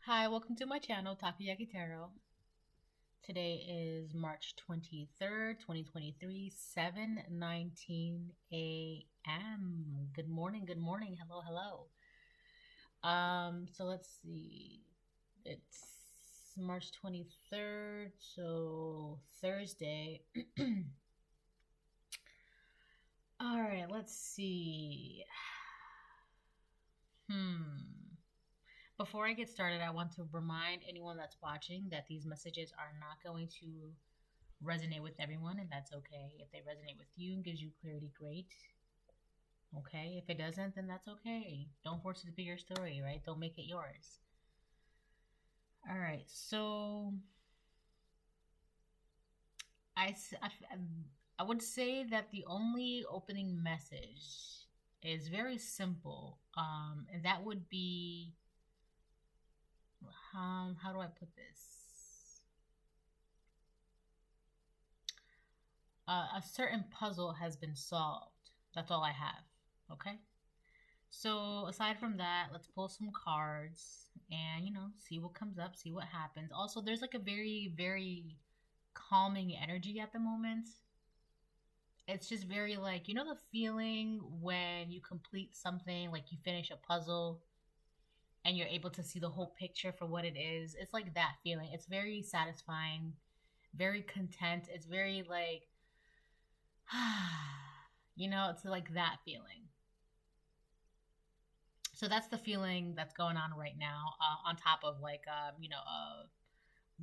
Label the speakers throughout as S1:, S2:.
S1: Hi, welcome to my channel, Takoyaki Tarot. Today is March 23rd, 2023, 7:19 a.m. Good morning, hello, hello. So let's see. It's March 23rd, so Thursday. All right, let's see. Before I get started, I want to remind anyone that's watching that these messages are not going to resonate with everyone, and that's okay. If they resonate with you and gives you clarity, great. Okay. If it doesn't, then that's okay. Don't force it to be your story, right? Don't make it yours. All right. So I would say that the only opening message is very simple, and that would be how do I put this? A certain puzzle has been solved. That's all I have. Okay. So aside from that, let's pull some cards and see what comes up, see what happens. Also, there's like a very, very calming energy at the moment. It's just very like, the feeling when you complete something, like you finish a puzzle and you're able to see the whole picture for what it is. It's like that feeling. It's very satisfying, very content. It's very like it's like that feeling. So that's the feeling that's going on right now, on top of like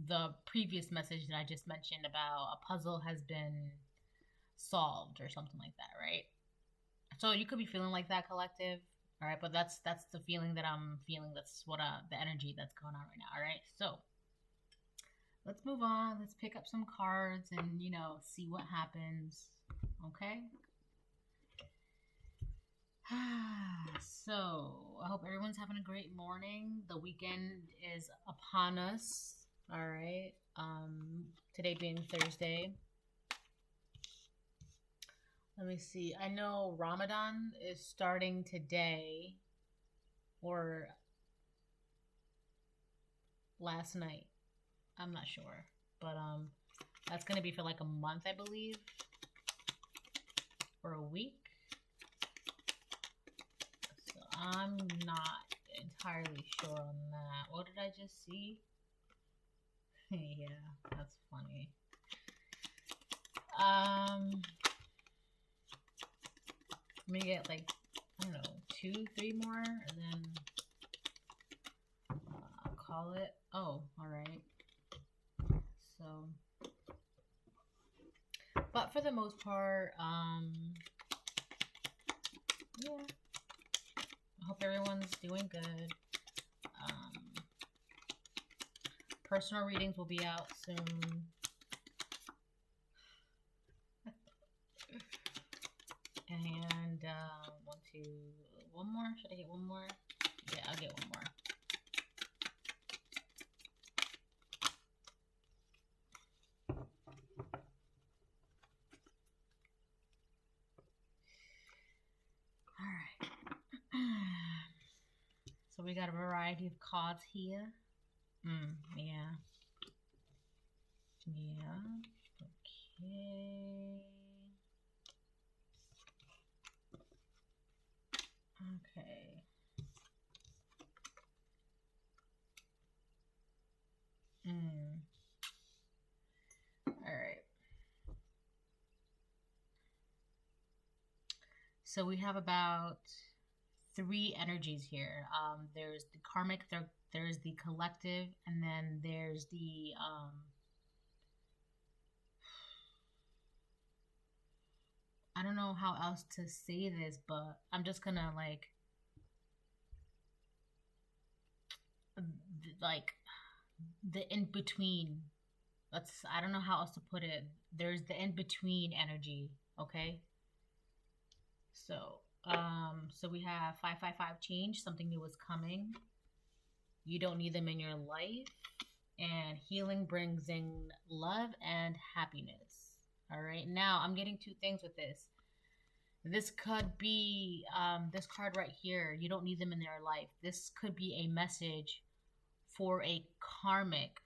S1: the previous message that I just mentioned about a puzzle has been solved or something like that, right? So you could be feeling like that, collective. All right, but that's the feeling that I'm feeling. That's what the energy that's going on right now. All right, so let's move on. Let's pick up some cards and see what happens. Okay. So I hope everyone's having a great morning. The weekend is upon us. All right. Today being Thursday. Let me see. I know Ramadan is starting today or last night. I'm not sure. But that's going to be for like a month, I believe. Or a week. So I'm not entirely sure on that. What did I just see? Yeah, that's funny. Let me get like, I don't know, 2, 3 more, and then I'll call it. Oh, all right. So, but for the most part, yeah. I hope everyone's doing good. Personal readings will be out soon. And one more. Should I get one more? Yeah, I'll get one more. All right. So we got a variety of cards here. Yeah. Yeah. Okay. Okay. All right. So we have about 3 energies here. There's the karmic, there's the collective, and then there's the I don't know how else to say this, but I'm just gonna like the in between. I don't know how else to put it. There's the in between energy, okay? So we have 555 change, something new is coming. You don't need them in your life, and healing brings in love and happiness. All right. Now I'm getting 2 things with this. This could be this card right here. You don't need them in their life. This could be a message for a karmic.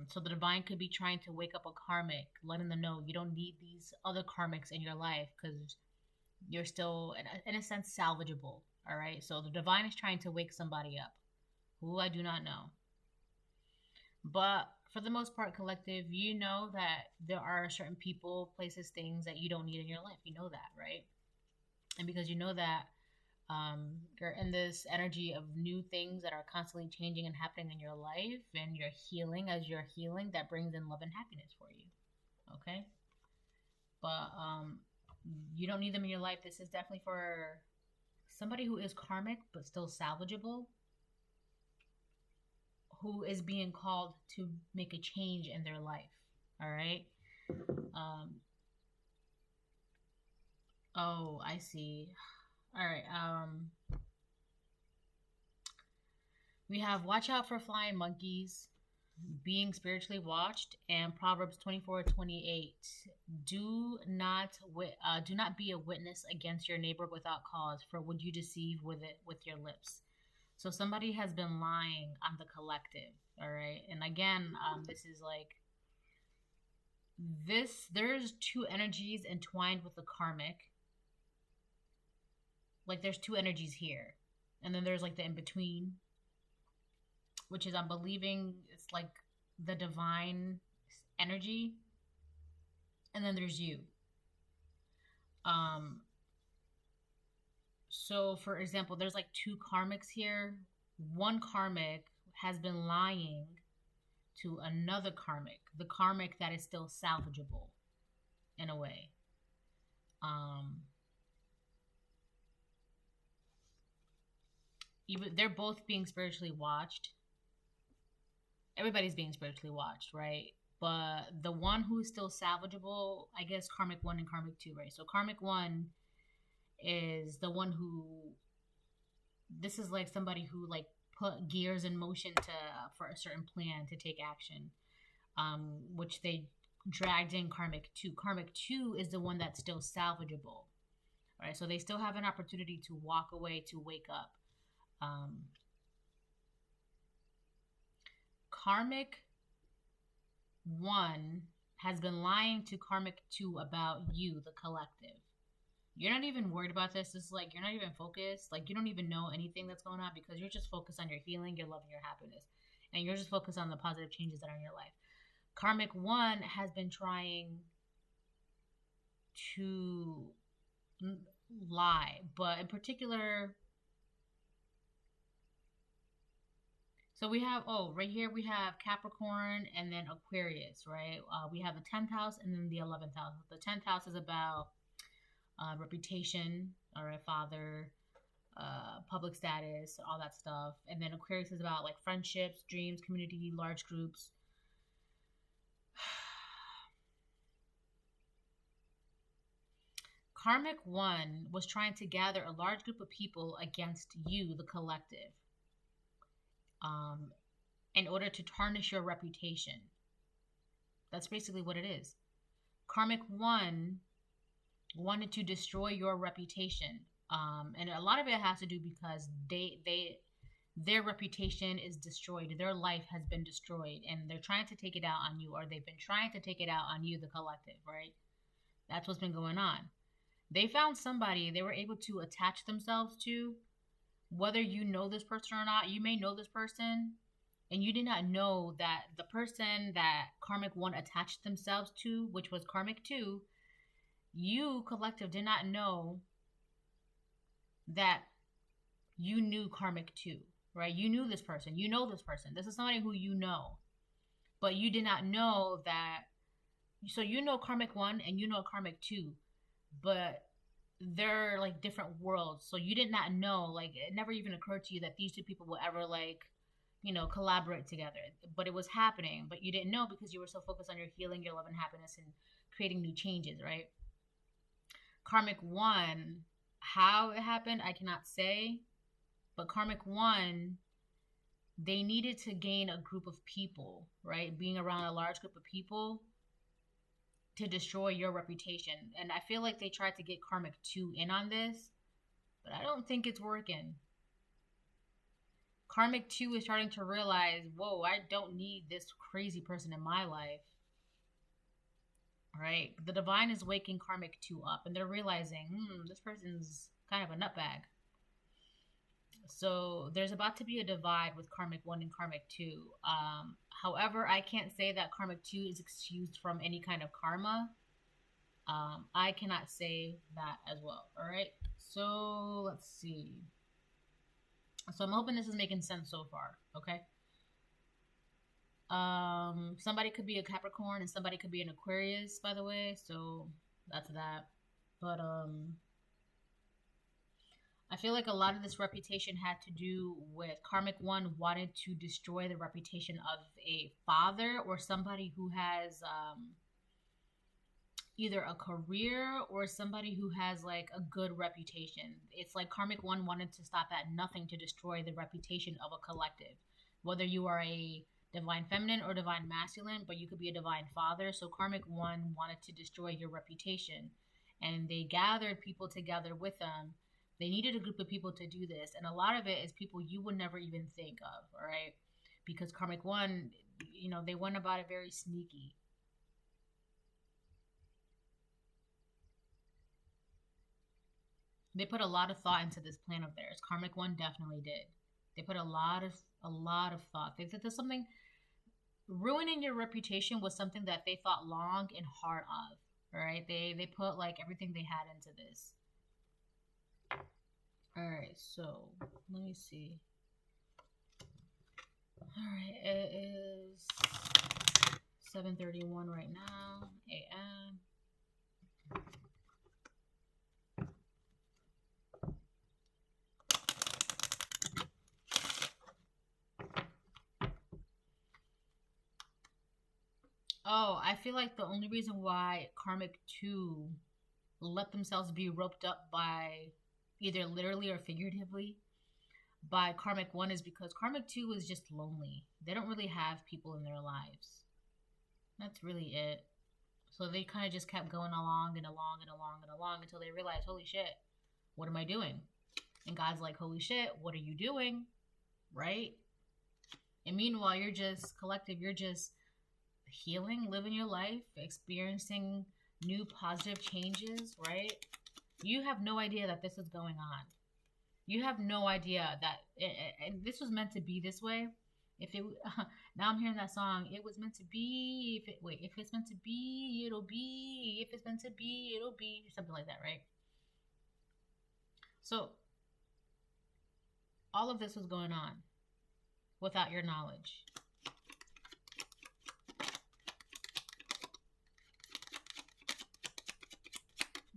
S1: So the divine could be trying to wake up a karmic, letting them know you don't need these other karmics in your life because you're still, in a sense, salvageable. All right. So the divine is trying to wake somebody up who I do not know. But for the most part, collective, you know that there are certain people, places, things that you don't need in your life. You know that, right? And because you know that, you're in this energy of new things that are constantly changing and happening in your life, and you're healing. As you're healing, that brings in love and happiness for you. Okay? But you don't need them in your life. This is definitely for somebody who is karmic but still salvageable, who is being called to make a change in their life. All right. Oh, I see. All right. We have watch out for flying monkeys, being spiritually watched, and Proverbs 24:28. Do not be a witness against your neighbor without cause, for would you deceive with it with your lips? So somebody has been lying on the collective, all right? And again, this is like this. There's two energies entwined with the karmic. Like there's two energies here, and then there's like the in between, which is I'm believing it's like the divine energy, and then there's you. So for example, there's like two karmics here. One karmic has been lying to another karmic, the karmic that is still salvageable in a way. Even they're both being spiritually watched. Everybody's being spiritually watched, right? But the one who's still salvageable, I guess karmic 1 and karmic 2, right? So karmic 1 is the one who, this is like somebody who like put gears in motion to for a certain plan to take action, which they dragged in karmic 2. Karmic 2 is the one that's still salvageable, right? So they still have an opportunity to walk away, to wake up. Karmic 1 has been lying to karmic 2 about you, the collective. You're not even worried about this. It's like you're not even focused. Like you don't even know anything that's going on because you're just focused on your healing, your love, and your happiness. And you're just focused on the positive changes that are in your life. Karmic 1 has been trying to lie, but in particular, so we have, right here we have Capricorn and then Aquarius, right? We have the 10th house and then the 11th house. The 10th house is about reputation, all right, father, public status, all that stuff. And then Aquarius is about like friendships, dreams, community, large groups. Karmic 1 was trying to gather a large group of people against you, the collective, in order to tarnish your reputation. That's basically what it is. Karmic 1 wanted to destroy your reputation. And a lot of it has to do because their reputation is destroyed. Their life has been destroyed and they're trying to take it out on you, or they've been trying to take it out on you, the collective, right? That's what's been going on. They found somebody they were able to attach themselves to. Whether you know this person or not, you may know this person and you did not know that the person that karmic 1 attached themselves to, which was karmic 2, you collective did not know that you knew karmic 2, right? You knew this person. You know this person. This is somebody who you know. But you did not know that. So you know karmic 1 and you know karmic 2, but they're like different worlds. So you did not know, like it never even occurred to you that these two people will ever like, collaborate together. But it was happening, but you didn't know because you were so focused on your healing, your love and happiness, and creating new changes, right? Karmic 1, how it happened, I cannot say. But karmic 1, they needed to gain a group of people, right? Being around a large group of people to destroy your reputation. And I feel like they tried to get karmic 2 in on this, but I don't think it's working. Karmic 2 is starting to realize, whoa, I don't need this crazy person in my life. Right? The divine is waking Karmic 2 up, and they're realizing, this person's kind of a nutbag. So there's about to be a divide with Karmic 1 and Karmic 2. However, I can't say that Karmic 2 is excused from any kind of karma. I cannot say that as well. All right. So let's see. So I'm hoping this is making sense so far. Okay. Somebody could be a Capricorn and somebody could be an Aquarius, by the way. So that's that. But I feel like a lot of this reputation had to do with Karmic 1 wanted to destroy the reputation of a father or somebody who has either a career or somebody who has like a good reputation. It's like Karmic 1 wanted to stop at nothing to destroy the reputation of a collective. Whether you are a divine feminine or divine masculine, but you could be a divine father. So Karmic 1 wanted to destroy your reputation. And they gathered people together with them. They needed a group of people to do this. And a lot of it is people you would never even think of, all right? Because Karmic 1, you know, they went about it very sneaky. They put a lot of thought into this plan of theirs. Karmic 1 definitely did. They put a lot of thought. They said there's something, ruining your reputation was something that they thought long and hard of. All right, they put like everything they had into this. All right, so let me see. All right, it is 7:31 right now a.m. Oh, I feel like the only reason why Karmic 2 let themselves be roped up by either literally or figuratively by Karmic 1 is because Karmic 2 is just lonely. They don't really have people in their lives. That's really it. So they kind of just kept going along and along and along and along until they realized, holy shit, what am I doing? And God's like, holy shit, what are you doing? Right? And meanwhile, you're just collective, you're just healing, living your life, experiencing new positive changes, right? You have no idea that this is going on. You have no idea that and this was meant to be this way. If it now I'm hearing that song, it was meant to be. If it's meant to be, it'll be. If it's meant to be, it'll be. Something like that, right? So all of this was going on without your knowledge.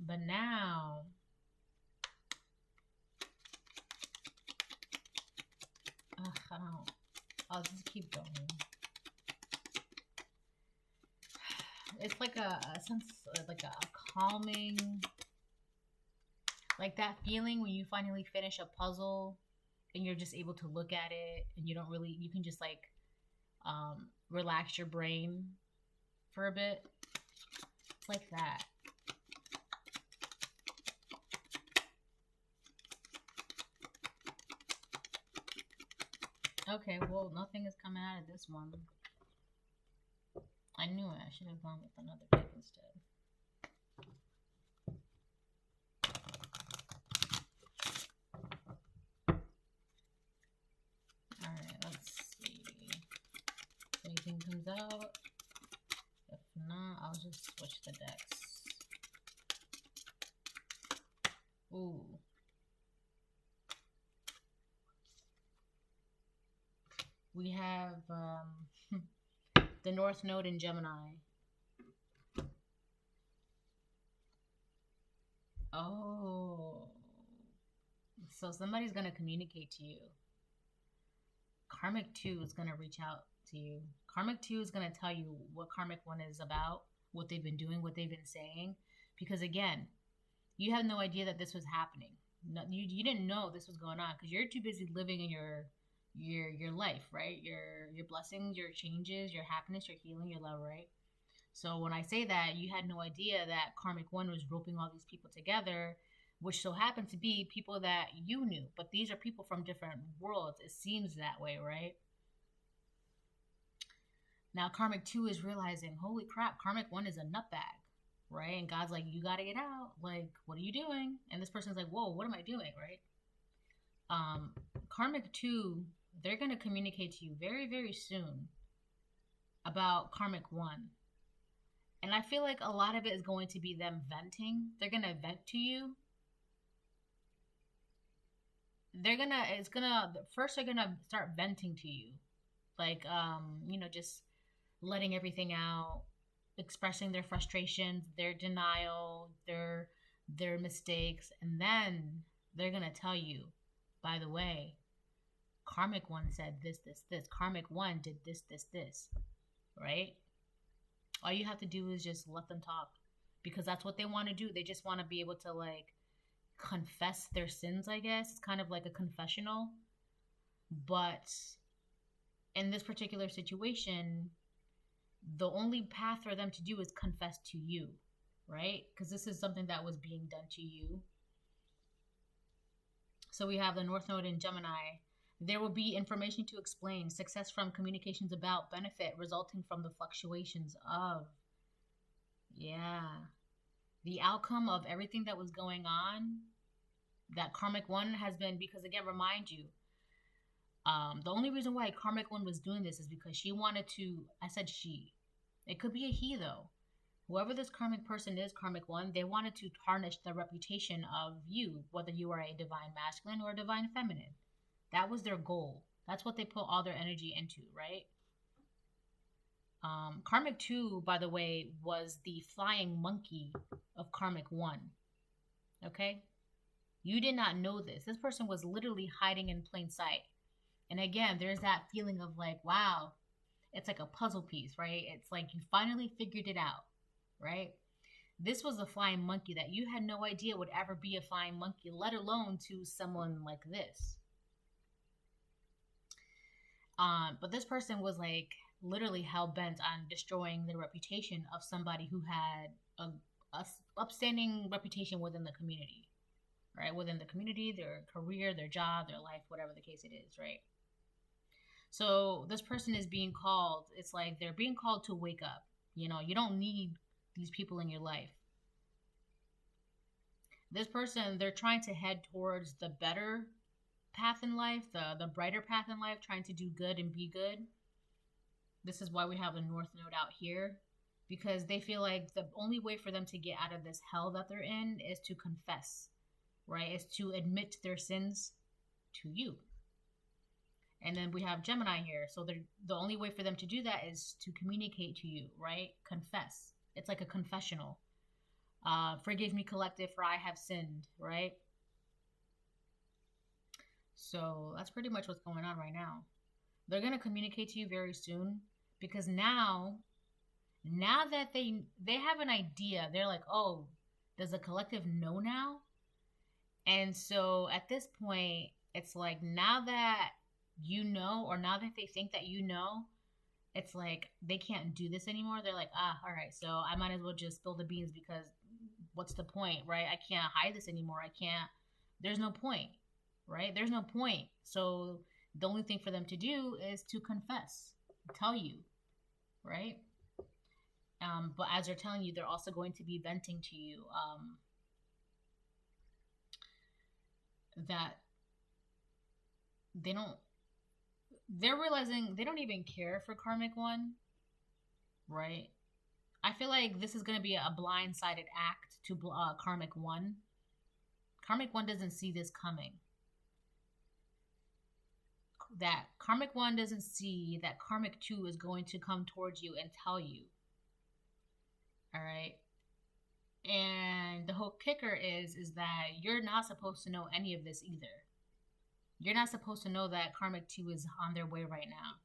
S1: But now, I'll just keep going. It's like a sense, like a calming, like that feeling when you finally finish a puzzle and you're just able to look at it and you can just like relax your brain for a bit. It's like that. Okay, well, nothing is coming out of this one. I knew it. I should have gone with another deck instead. Alright, let's see. If anything comes out. If not, I'll just switch the decks. Ooh. We have the North Node in Gemini. Oh. So somebody's going to communicate to you. Karmic 2 is going to reach out to you. Karmic 2 is going to tell you what Karmic 1 is about, what they've been doing, what they've been saying. Because again, you had no idea that this was happening. You didn't know this was going on because you're too busy living in your life, right? Your blessings, your changes, your happiness, your healing, your love, right? So when I say that, you had no idea that Karmic 1 was roping all these people together which so happen to be people that you knew. But these are people from different worlds. It seems that way, right? Now, Karmic 2 is realizing, holy crap, Karmic 1 is a nutbag, right? And God's like, you gotta get out. Like, what are you doing? And this person's like, whoa, what am I doing, right? Karmic 2, they're gonna communicate to you very, very soon about Karmic 1. And I feel like a lot of it is going to be them venting. They're gonna vent to you. First they're gonna start venting to you. Like, just letting everything out, expressing their frustrations, their denial, their mistakes, and then they're gonna tell you, by the way, Karmic 1 said this, this, this. Karmic 1 did this, this, this, right? All you have to do is just let them talk, because that's what they want to do. They just want to be able to, like, confess their sins, I guess. It's kind of like a confessional. But in this particular situation, the only path for them to do is confess to you, right? Because this is something that was being done to you. So we have the North Node in Gemini. There will be information to explain, success from communications about, benefit resulting from the fluctuations of. Yeah. The outcome of everything that was going on, that Karmic 1 has been, because again, remind you, the only reason why Karmic 1 was doing this is because she wanted to, I said she. It could be a he though. Whoever this karmic person is, Karmic 1, they wanted to tarnish the reputation of you, whether you are a divine masculine or a divine feminine. That was their goal. That's what they put all their energy into, right? Karmic 2, by the way, was the flying monkey of Karmic 1. Okay? You did not know this. This person was literally hiding in plain sight. And again, there's that feeling of like, wow, it's like a puzzle piece, right? It's like you finally figured it out, right? This was a flying monkey that you had no idea would ever be a flying monkey, let alone to someone like this. But this person was like literally hell-bent on destroying the reputation of somebody who had a upstanding reputation within the community, right? Within the community, their career, their job, their life, whatever the case it is, right? So this person is being called, it's like they're being called to wake up. You know, you don't need these people in your life. This person, they're trying to head towards the better path in life, the brighter path in life, trying to do good and be good. This is why we have the North Node out here, because they feel like the only way for them to get out of this hell that they're in is to confess, right? Is to admit their sins to you. And then we have Gemini here, so the only way for them to do that is to communicate to you, right? Confess. It's like a confessional. Forgive me, collective, for I have sinned, right? So that's pretty much what's going on right now. They're going to communicate to you very soon, because now that they have an idea, they're like, oh, does the collective know now? And so at this point, it's like, now that you know, or now that they think that you know, it's like they can't do this anymore. They're like, all right, so I might as well just spill the beans, because what's the point, right? I can't hide this anymore. There's no point. Right? There's no point. So the only thing for them to do is to confess, tell you, right? But as they're telling you, they're also going to be venting to you that they're realizing they don't even care for Karmic 1, right? I feel like this is going to be a blindsided act to Karmic 1. Karmic 1 doesn't see this coming. That Karmic 1 doesn't see that Karmic 2 is going to come towards you and tell you. All right? And the whole kicker is that you're not supposed to know any of this either. You're not supposed to know that Karmic 2 is on their way right now.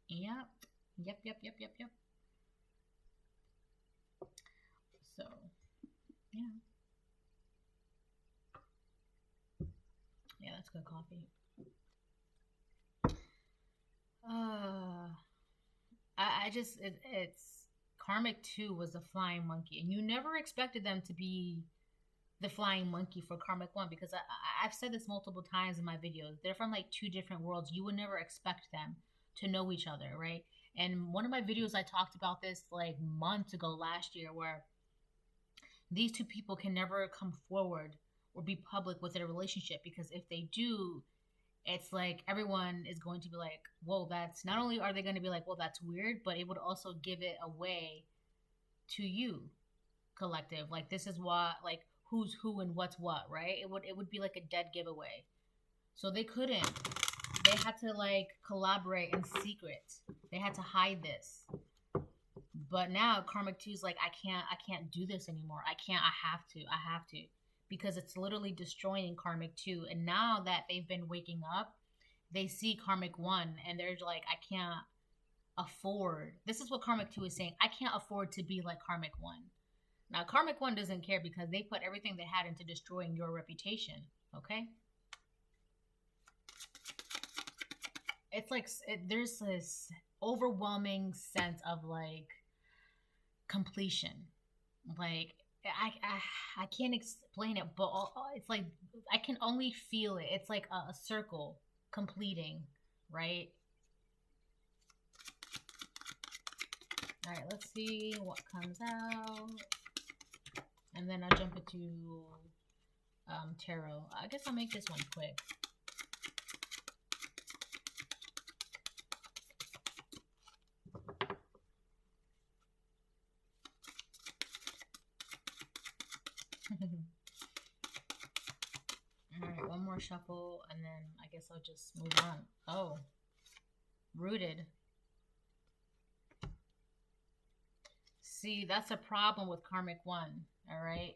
S1: Yep. So, yeah. Yeah, that's good coffee. Karmic 2 was the flying monkey, and you never expected them to be the flying monkey for Karmic 1, because I've said this multiple times in my videos. They're from like two different worlds. You would never expect them to know each other, right? And one of my videos, I talked about this like months ago last year, where these two people can never come forward or be public with their relationship, because if they do, it's like everyone is going to be like, whoa, that's, not only are they going to be like, well, that's weird, but it would also give it away to you, collective. Like, this is what, like, who's who and what's what, right? It would be like a dead giveaway. So they couldn't. They had to like collaborate in secret. They had to hide this. But now Karmic 2 is like, I can't do this anymore. I have to. Because it's literally destroying Karmic 2. And now that they've been waking up, they see Karmic 1 and they're like, I can't afford. This is what Karmic 2 is saying. I can't afford to be like Karmic 1. Now, Karmic 1 doesn't care, because they put everything they had into destroying your reputation, okay? It's like, there's this overwhelming sense of, like, completion. Like, I can't explain it, but it's like, I can only feel it. It's like a circle completing, right? All right, let's see what comes out. And then I'll jump into tarot. I guess I'll make this one quick. Alright, one more shuffle, and then I guess I'll just move on. Oh, rooted. See, that's a problem with Karmic 1, alright?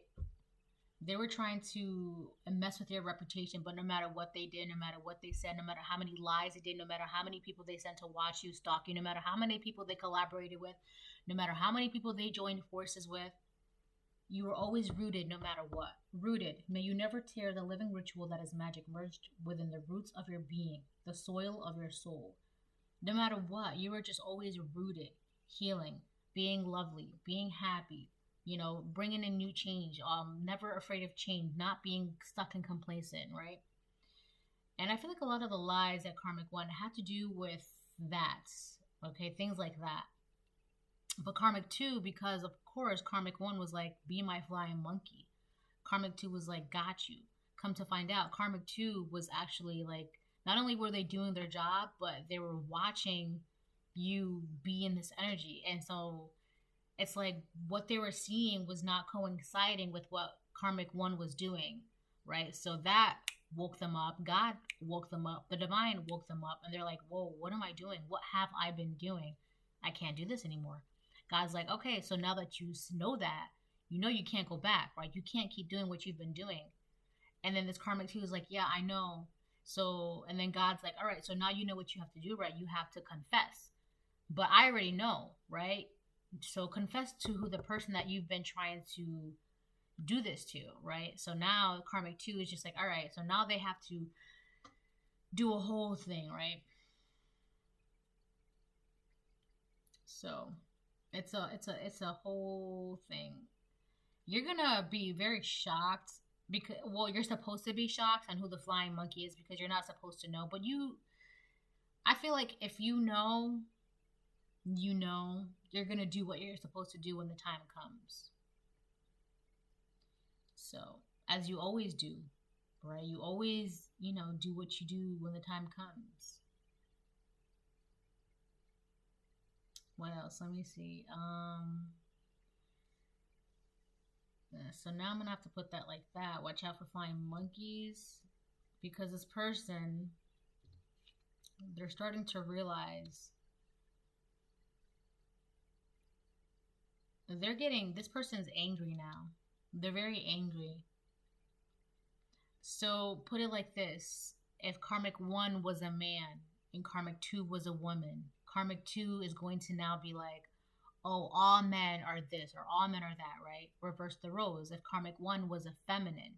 S1: They were trying to mess with your reputation, but no matter what they did, no matter what they said, no matter how many lies they did, no matter how many people they sent to watch you, stalk you, no matter how many people they collaborated with, no matter how many people they joined forces with, you were always rooted no matter what. Rooted. May you never tear the living ritual that is magic merged within the roots of your being, the soil of your soul. No matter what, you were just always rooted, healing, being lovely, being happy, you know, bringing in new change, never afraid of change, not being stuck and complacent, right? And I feel like a lot of the lies at Karmic 1 had to do with that, okay, things like that. But Karmic 2, because of course Karmic 1 was like, be my flying monkey. Karmic 2 was like, got you. Come to find out, Karmic 2 was actually like, not only were they doing their job, but they were watching you be in this energy. And so it's like what they were seeing was not coinciding with what Karmic 1 was doing, right? So that woke them up. God woke them up. The divine woke them up. And they're like, whoa, what am I doing? What have I been doing? I can't do this anymore. God's like, okay, so now that you know that, you know you can't go back, right? You can't keep doing what you've been doing. And then this Karmic 2 is like, yeah, I know. So, and then God's like, all right, so now you know what you have to do, right? You have to confess. But I already know, right? So confess to who the person that you've been trying to do this to, right? So now Karmic 2 is just like, all right, so now they have to do a whole thing, right? So it's a whole thing. You're gonna be very shocked, because, well, you're supposed to be shocked on who the flying monkey is, because you're not supposed to know. But I feel like if you know, you're gonna do what you're supposed to do when the time comes. So, as you always do, right? You always, do what you do when the time comes. What else? Let me see. So now I'm going to have to put that like that. Watch out for flying monkeys. Because this person, they're starting to realize this person's angry now. They're very angry. So put it like this. If Karmic 1 was a man and Karmic 2 was a woman, Karmic 2 is going to now be like, oh, all men are this or all men are that, right? Reverse the roles. If Karmic 1 was a feminine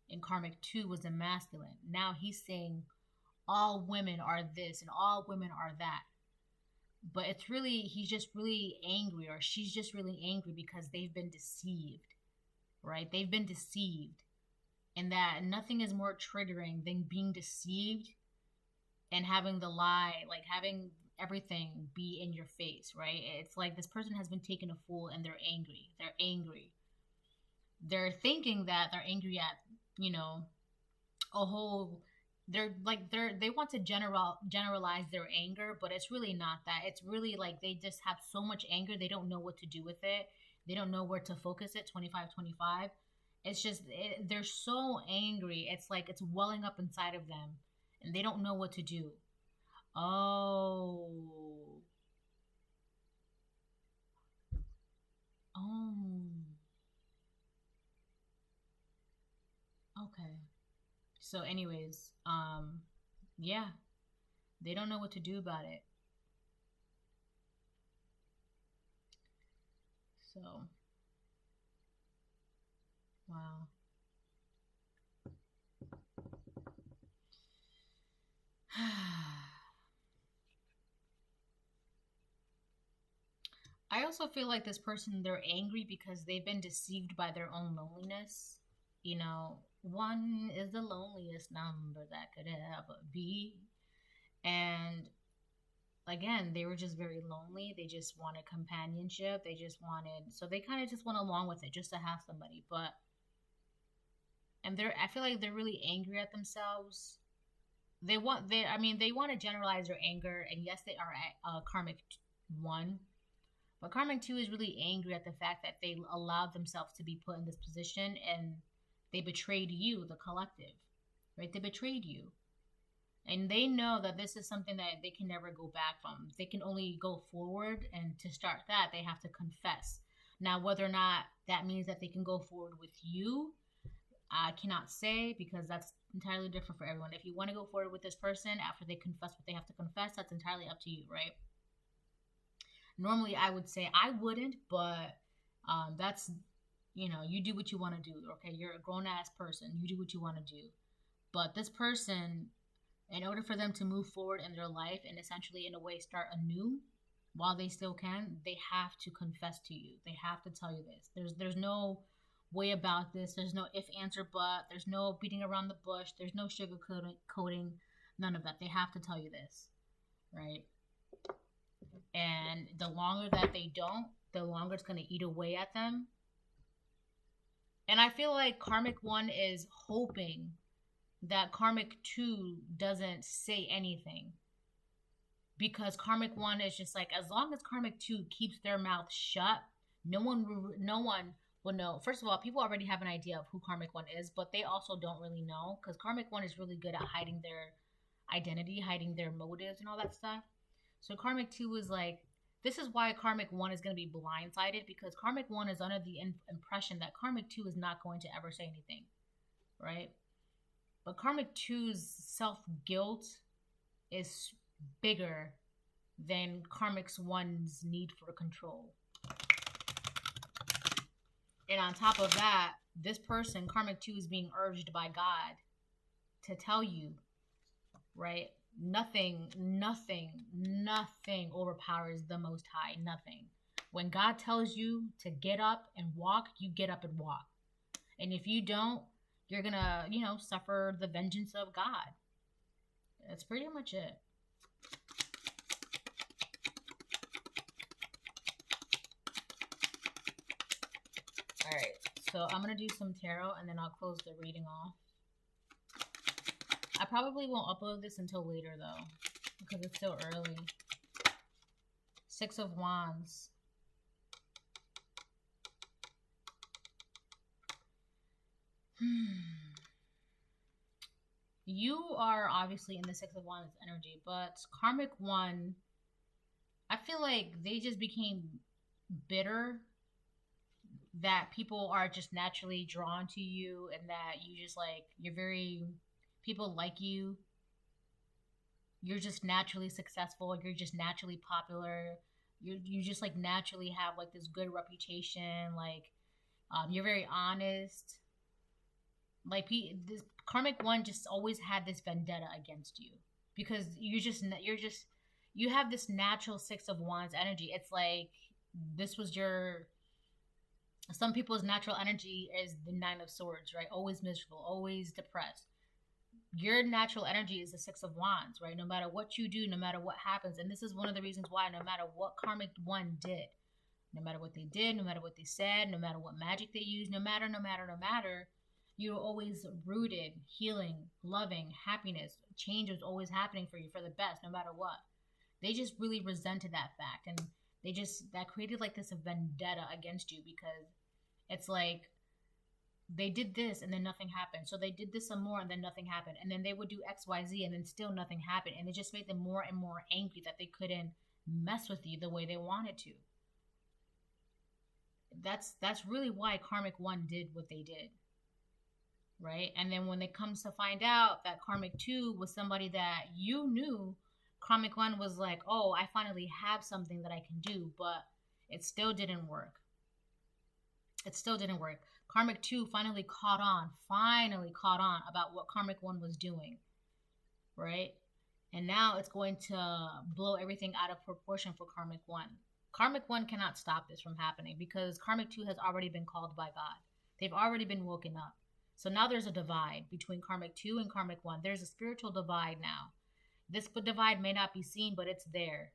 S1: and Karmic 2 was a masculine, now he's saying all women are this and all women are that. but it's really, he's just really angry, or she's just really angry because they've been deceived, right? They've been deceived, and that nothing is more triggering than being deceived and having the lie, like having everything be in your face, right? It's like this person has been taken a fool and they're angry. They're angry. They're thinking that they're angry at, you know, a whole, they want to generalize their anger, but it's really not that. It's really like they just have so much anger, they don't know what to do with it. They don't know where to focus it. 25-25. It's just they're so angry. It's like it's welling up inside of them and they don't know what to do. Oh. Oh. Okay. So anyways, yeah, they don't know what to do about it. So, wow. I also feel like this person, they're angry because they've been deceived by their own loneliness. You know, one is the loneliest number that could ever be. And again, they were just very lonely. They just wanted companionship. They just wanted, so they kind of just went along with it just to have somebody. But, and I feel like they're really angry at themselves. They want to generalize their anger. And yes, they are karmic one. But karmic two is really angry at the fact that they allowed themselves to be put in this position and they betrayed you, the collective, right? They betrayed you. And they know that this is something that they can never go back from. They can only go forward, and to start that, they have to confess. Now, whether or not that means that they can go forward with you, I cannot say, because that's entirely different for everyone. If you want to go forward with this person after they confess what they have to confess, that's entirely up to you, right? Normally, I would say I wouldn't, but that's, you do what you want to do, okay? You're a grown-ass person. You do what you want to do. But this person, in order for them to move forward in their life and essentially in a way start anew while they still can, they have to confess to you. They have to tell you this. There's no way about this. There's no if, answer, but. There's no beating around the bush. There's no sugarcoating. None of that. They have to tell you this, right? And the longer that they don't, the longer it's going to eat away at them. And I feel like karmic one is hoping that karmic two doesn't say anything, because karmic one is just like, as long as karmic two keeps their mouth shut, no one will know. First of all, people already have an idea of who karmic one is, but they also don't really know, because karmic one is really good at hiding their identity, hiding their motives and all that stuff. So karmic two is like, this is why karmic one is going to be blindsided, because karmic one is under the impression that karmic two is not going to ever say anything, right? But karmic two's self-guilt is bigger than karmic one's need for control. And on top of that, this person, karmic two, is being urged by God to tell you, right? Nothing overpowers the Most High. Nothing. When God tells you to get up and walk, you get up and walk. And if you don't, you're gonna, suffer the vengeance of God. That's pretty much it. Alright, so I'm gonna do some tarot and then I'll close the reading off. I probably won't upload this until later though, because it's still early. Six of Wands. You are obviously in the Six of Wands energy, but karmic one, I feel like they just became bitter, that people are just naturally drawn to you, and that you just like, people like you. You're just naturally successful. You're just naturally popular. You just like naturally have like this good reputation. Like, you're very honest. Like, this karmic one just always had this vendetta against you, because you're just you have this natural Six of Wands energy. It's like this was your, some people's natural energy is the Nine of Swords, right? Always miserable, always depressed. Your natural energy is the Six of Wands, right? No matter what you do, no matter what happens. And this is one of the reasons why no matter what Karmic One did, no matter what they did, no matter what they said, no matter what magic they used, no matter, you're always rooted, healing, loving, happiness. Change was always happening for you for the best, no matter what. They just really resented that fact. And that created like this vendetta against you, because it's like, they did this and then nothing happened. So they did this some more and then nothing happened. And then they would do XYZ and then still nothing happened. And it just made them more and more angry that they couldn't mess with you the way they wanted to. That's really why Karmic One did what they did. Right? And then when it comes to find out that Karmic 2 was somebody that you knew, Karmic One was like, oh, I finally have something that I can do, but it still didn't work. It still didn't work. Karmic 2 finally caught on about what Karmic 1 was doing, right? And now it's going to blow everything out of proportion for Karmic 1. Karmic 1 cannot stop this from happening because Karmic 2 has already been called by God. They've already been woken up. So now there's a divide between Karmic 2 and Karmic 1. There's a spiritual divide now. This divide may not be seen, but it's there.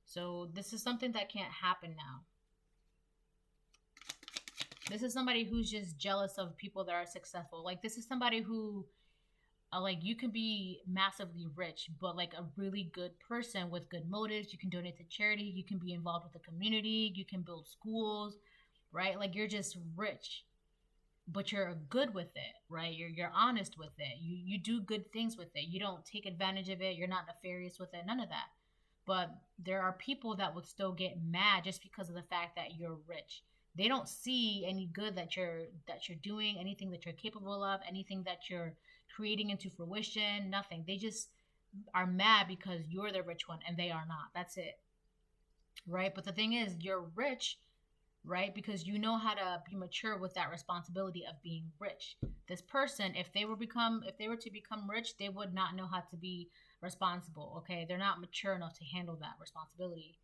S1: So this is something that can't happen now. This is somebody who's just jealous of people that are successful. Like, this is somebody who, like, you can be massively rich, but, like, a really good person with good motives. You can donate to charity. You can be involved with the community. You can build schools, right? Like, you're just rich, but you're good with it, right? You're honest with it. You do good things with it. You don't take advantage of it. You're not nefarious with it. None of that. But there are people that would still get mad just because of the fact that you're rich. They don't see any good that you're doing, anything that you're capable of, anything that you're creating into fruition, nothing. They just are mad because you're the rich one and they are not. That's it. Right? But the thing is, you're rich, right? Because you know how to be mature with that responsibility of being rich. This person, if they were to become rich, they would not know how to be responsible. Okay? They're not mature enough to handle that responsibility.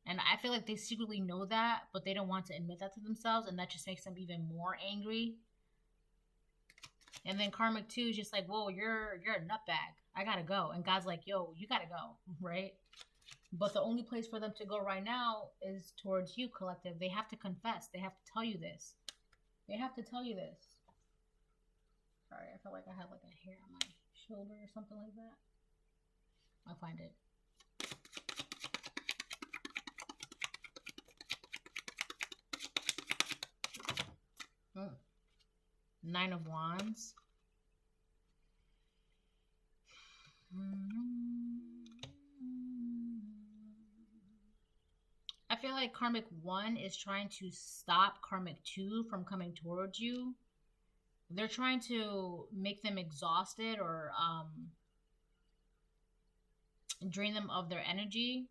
S1: And I feel like they secretly know that, but they don't want to admit that to themselves, and that just makes them even more angry. And then Karmic 2 is just like, whoa, you're a nutbag. I gotta go. And God's like, yo, you gotta go, right? But the only place for them to go right now is towards you, collective. They have to confess. They have to tell you this. They have to tell you this. Sorry, I felt like I had like a hair on my shoulder or something like that. I'll find it. Nine of Wands. I feel like Karmic 1 is trying to stop Karmic 2 from coming towards you. They're trying to make them exhausted or drain them of their energy.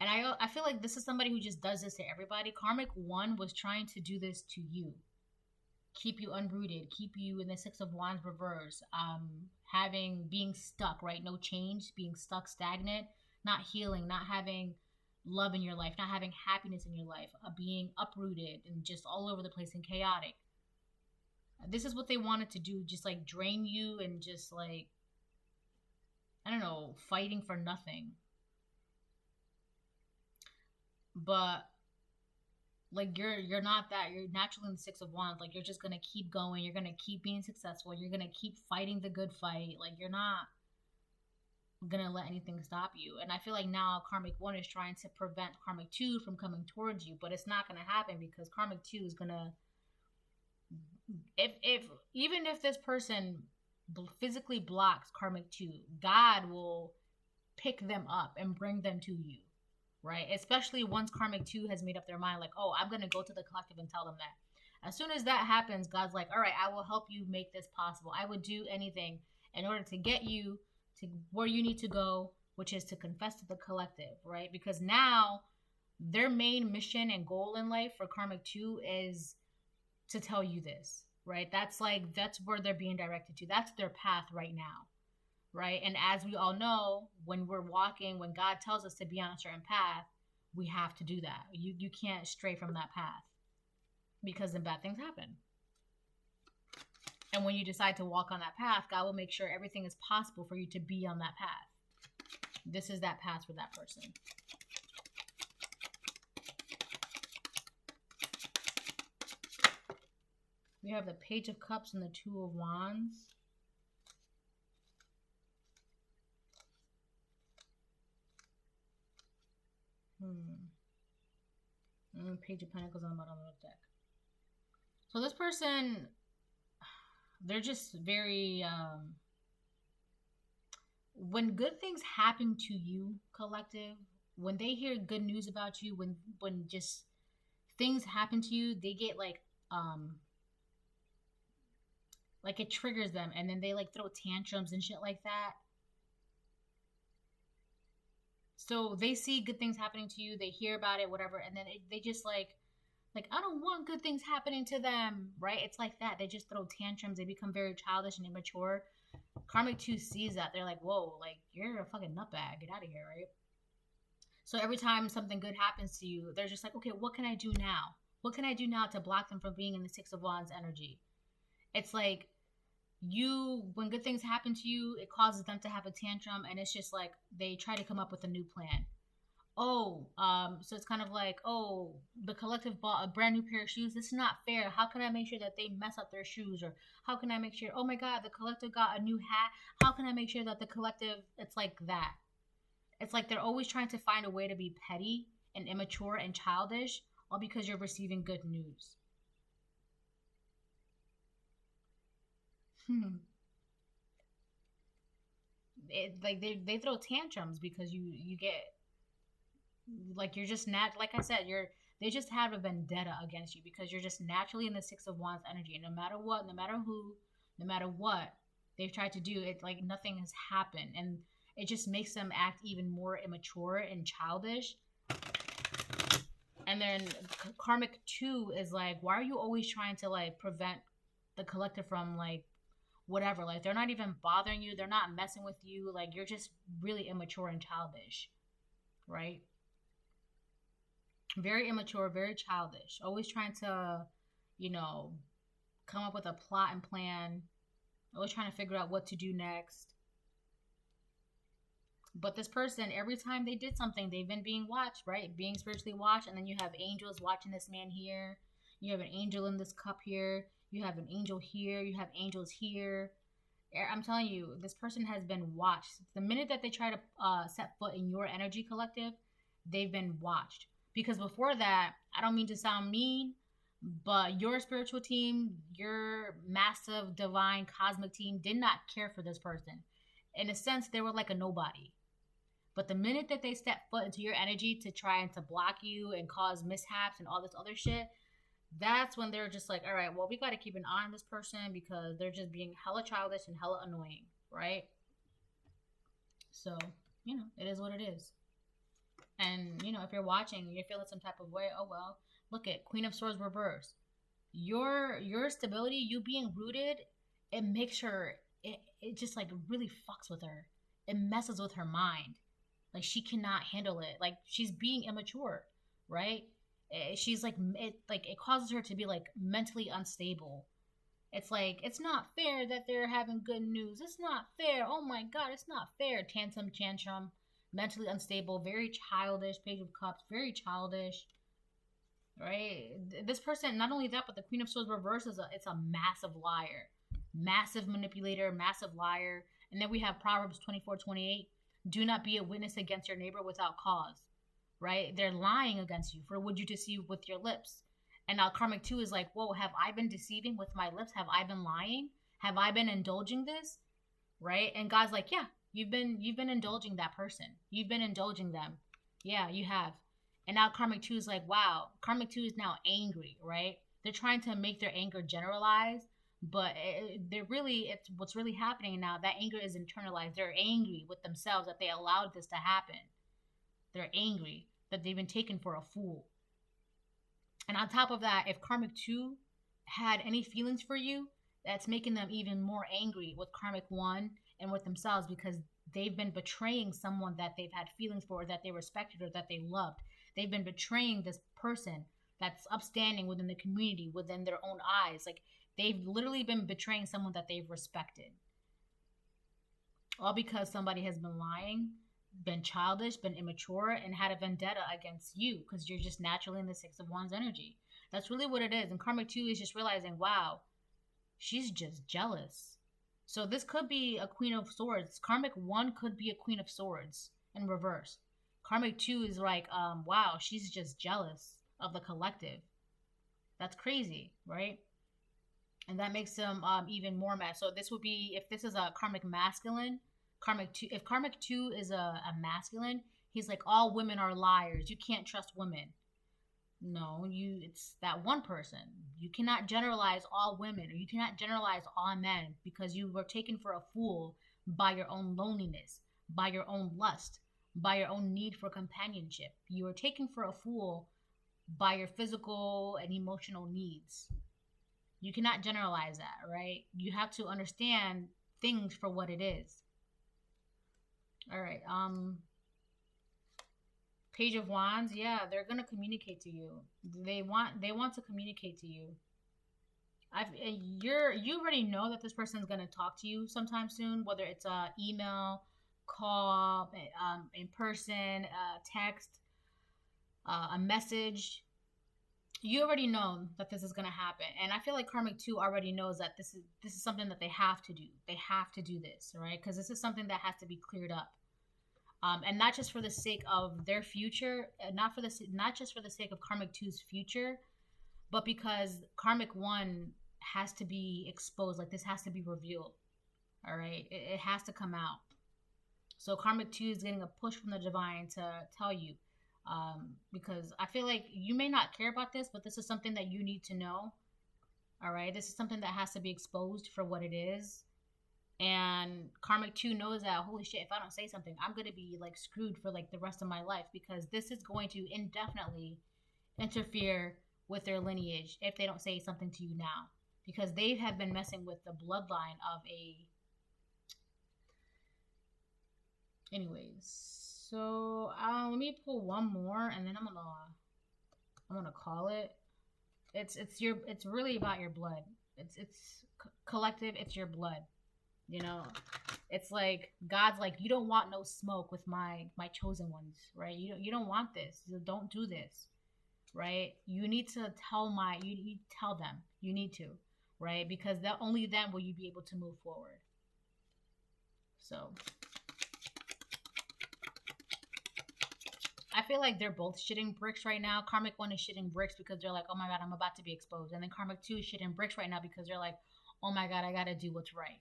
S1: And I feel like this is somebody who just does this to everybody. Karmic 1 was trying to do this to you. Keep you unrooted. Keep you in the Six of Wands reverse. Being stuck, right? No change. Being stuck, stagnant. Not healing. Not having love in your life. Not having happiness in your life. Being uprooted and just all over the place and chaotic. This is what they wanted to do. Just like drain you and just like, I don't know, fighting for nothing. But like you're not that. You're naturally in the Six of Wands. Like, you're just gonna keep going. You're gonna keep being successful. You're gonna keep fighting the good fight. Like, you're not gonna let anything stop you. And I feel like now Karmic 1 is trying to prevent Karmic 2 from coming towards you, but it's not gonna happen because Karmic 2 is gonna, even if this person physically blocks Karmic 2, God will pick them up and bring them to you. Right? Especially once Karmic 2 has made up their mind, like, oh, I'm going to go to the collective and tell them that. As soon as that happens, God's like, all right, I will help you make this possible. I would do anything in order to get you to where you need to go, which is to confess to the collective, right? Because now their main mission and goal in life for Karmic 2 is to tell you this, right? That's where they're being directed to. That's their path right now, right? And as we all know, when we're walking, when God tells us to be on a certain path, we have to do that. You can't stray from that path because then bad things happen. And when you decide to walk on that path, God will make sure everything is possible for you to be on that path. This is that path for that person. We have the Page of Cups and the Two of Wands. Page of Pentacles on the bottom of the deck. So this person, they're just very, when good things happen to you, collective, when they hear good news about you, when just things happen to you, they get like it triggers them, and then they like throw tantrums and shit like that. So they see good things happening to you, they hear about it, whatever, and then they just like I don't want good things happening to them, right? It's like that. They just throw tantrums. They become very childish and immature. Karmic 2 sees that. They're like, whoa, like, you're a fucking nutbag. Get out of here, right? So every time something good happens to you, they're just like, okay, what can I do now? What can I do now to block them from being in the Six of Wands energy? It's like, when good things happen to you, it causes them to have a tantrum, and it's just like they try to come up with a new plan. So it's kind of like, the collective bought a brand new pair of shoes. This is not fair. How can I make sure that they mess up their shoes? Or how can I make sure, oh my God, the collective got a new hat. How can I make sure that the collective, it's like that. It's like they're always trying to find a way to be petty and immature and childish, all because you're receiving good news. They throw tantrums because you get, like, you're just like I said, they just have a vendetta against you because you're just naturally in the Six of Wands energy, and no matter what, no matter who, no matter what they've tried to do, it's like nothing has happened, and it just makes them act even more immature and childish. And then Karmic 2 is like, why are you always trying to like prevent the collective from like whatever? Like, they're not even bothering you, they're not messing with you, like, you're just really immature and childish, right? Very immature, very childish, always trying to, come up with a plot and plan, always trying to figure out what to do next. But this person, every time they did something, they've been being watched, right? Being spiritually watched. And then you have angels watching this man here. You have an angel in this cup here. You have an angel here. You have angels here. I'm telling you, this person has been watched. The minute that they try to set foot in your energy, collective, they've been watched. Because before that, I don't mean to sound mean, but your spiritual team, your massive, divine, cosmic team did not care for this person. In a sense, they were like a nobody. But the minute that they step foot into your energy to try and to block you and cause mishaps and all this other shit, that's when they're just like, all right, well, we got to keep an eye on this person because they're just being hella childish and hella annoying, right? So, it is what it is. And, if you're watching, you're feeling some type of way, oh, well, look at Queen of Swords reverse. Your stability, you being rooted, it makes her, it just, like, really fucks with her. It messes with her mind. Like, she cannot handle it. Like, she's being immature, right? She's, like, it causes her to be, like, mentally unstable. It's like, it's not fair that they're having good news. It's not fair. Oh, my God, it's not fair. Tantrum. Mentally unstable, very childish, Page of Cups, very childish, right? This person, not only that, but the Queen of Swords reverse it's a massive liar, massive manipulator, massive liar. And then we have Proverbs 24:28. Do not be a witness against your neighbor without cause, right? They're lying against you for what you deceive with your lips. And now Karmic 2 is like, whoa, have I been deceiving with my lips? Have I been lying? Have I been indulging this? Right? And God's like, yeah. You've been indulging that person. You've been indulging them. Yeah, you have. And now Karmic 2 is like, wow. Karmic 2 is now angry, right? They're trying to make their anger generalized, but what's really happening now, that anger is internalized. They're angry with themselves that they allowed this to happen. They're angry that they've been taken for a fool. And on top of that, if Karmic 2 had any feelings for you, that's making them even more angry with Karmic 1 and with themselves because they've been betraying someone that they've had feelings for, or that they respected, or that they loved. They've been betraying this person that's upstanding within the community, within their own eyes. Like, they've literally been betraying someone that they've respected. All because somebody has been lying, been childish, been immature, and had a vendetta against you because you're just naturally in the Six of Wands energy. That's really what it is. And Karmic 2 is just realizing, wow, she's just jealous. So this could be a Queen of Swords. Karmic 1 could be a Queen of Swords in reverse. Karmic 2 is like, wow, she's just jealous of the collective. That's crazy, right? And that makes them even more mad. So this would be, if this is a Karmic masculine, Karmic 2, if Karmic 2 is a masculine, he's like, all women are liars. You can't trust women. No, it's that one person. You cannot generalize all women, or you cannot generalize all men, because you were taken for a fool by your own loneliness, by your own lust, by your own need for companionship. You were taken for a fool by your physical and emotional needs. You cannot generalize that, right? You have to understand things for what it is. All right. Page of Wands. Yeah, they're gonna communicate to you. They want to communicate to you. You already know that this person is gonna talk to you sometime soon, whether it's a email, call, in person, text, a message. You already know that this is going to happen, and I feel like Karmic 2 already knows that this is something that they have to do. They have to do this, right? Because this is something that has to be cleared up, and not just for the sake of their future, not just for the sake of Karmic 2's future, but because Karmic 1 has to be exposed. Like, this has to be revealed. All right, it has to come out. So Karmic 2 is getting a push from the divine to tell you. Because I feel like you may not care about this, but this is something that you need to know. All right, this is something that has to be exposed for what it is. And Karmic 2 knows that, holy shit, if I don't say something, I'm going to be like screwed for like the rest of my life, because this is going to indefinitely interfere with their lineage if they don't say something to you now, because they have been messing with the bloodline of a... Anyways, so let me pull one more, and then I'm gonna call it. It's really about your blood. It's collective. It's your blood. You know, it's like God's like, you don't want no smoke with my chosen ones, right? You don't want this. Don't do this, right? You need to tell them. You need to, right? Because only then will you be able to move forward. So I feel like they're both shitting bricks right now. Karmic 1 is shitting bricks because they're like, oh my God, I'm about to be exposed. And then Karmic 2 is shitting bricks right now because they're like, oh my God, I gotta do what's right.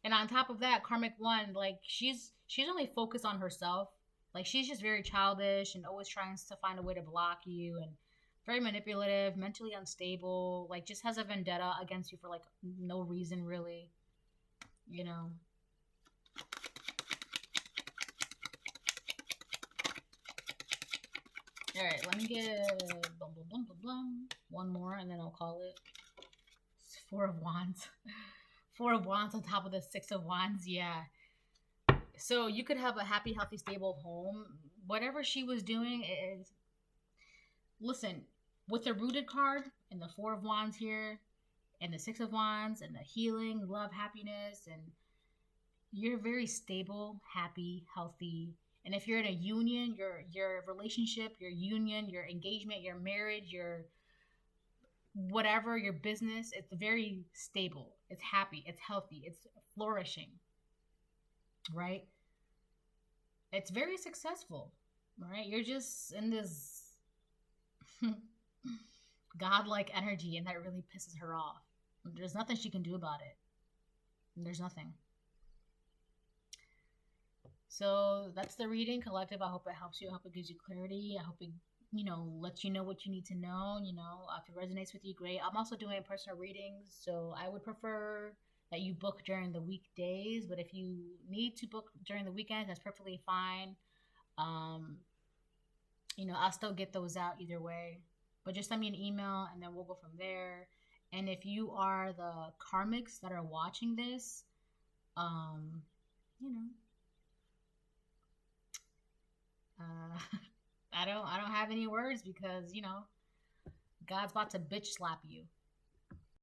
S1: And on top of that, Karmic 1, like, she's only focused on herself. Like, she's just very childish and always trying to find a way to block you, and very manipulative, mentally unstable, like, just has a vendetta against you for like no reason, really. You know. All right, let me get one more, and then I'll call it. It's Four of Wands. Four of Wands on top of the Six of Wands. Yeah. So you could have a happy, healthy, stable home. Whatever she was doing is... Listen, with the Rooted card and the Four of Wands here, and the Six of Wands, and the healing, love, happiness, and you're very stable, happy, healthy. And if you're in a union, your relationship, your union, your engagement, your marriage, your whatever, your business, it's very stable. It's happy. It's healthy. It's flourishing. Right? It's very successful. Right? You're just in this godlike energy, and that really pisses her off. There's nothing she can do about it. There's nothing. So that's the reading, collective. I hope it helps you. I hope it gives you clarity. I hope it, lets you know what you need to know. If it resonates with you, great. I'm also doing personal readings, so I would prefer that you book during the weekdays. But if you need to book during the weekends, that's perfectly fine. I'll still get those out either way. But just send me an email, and then we'll go from there. And if you are the karmics that are watching this, um, you know, I don't have any words because God's about to bitch slap you.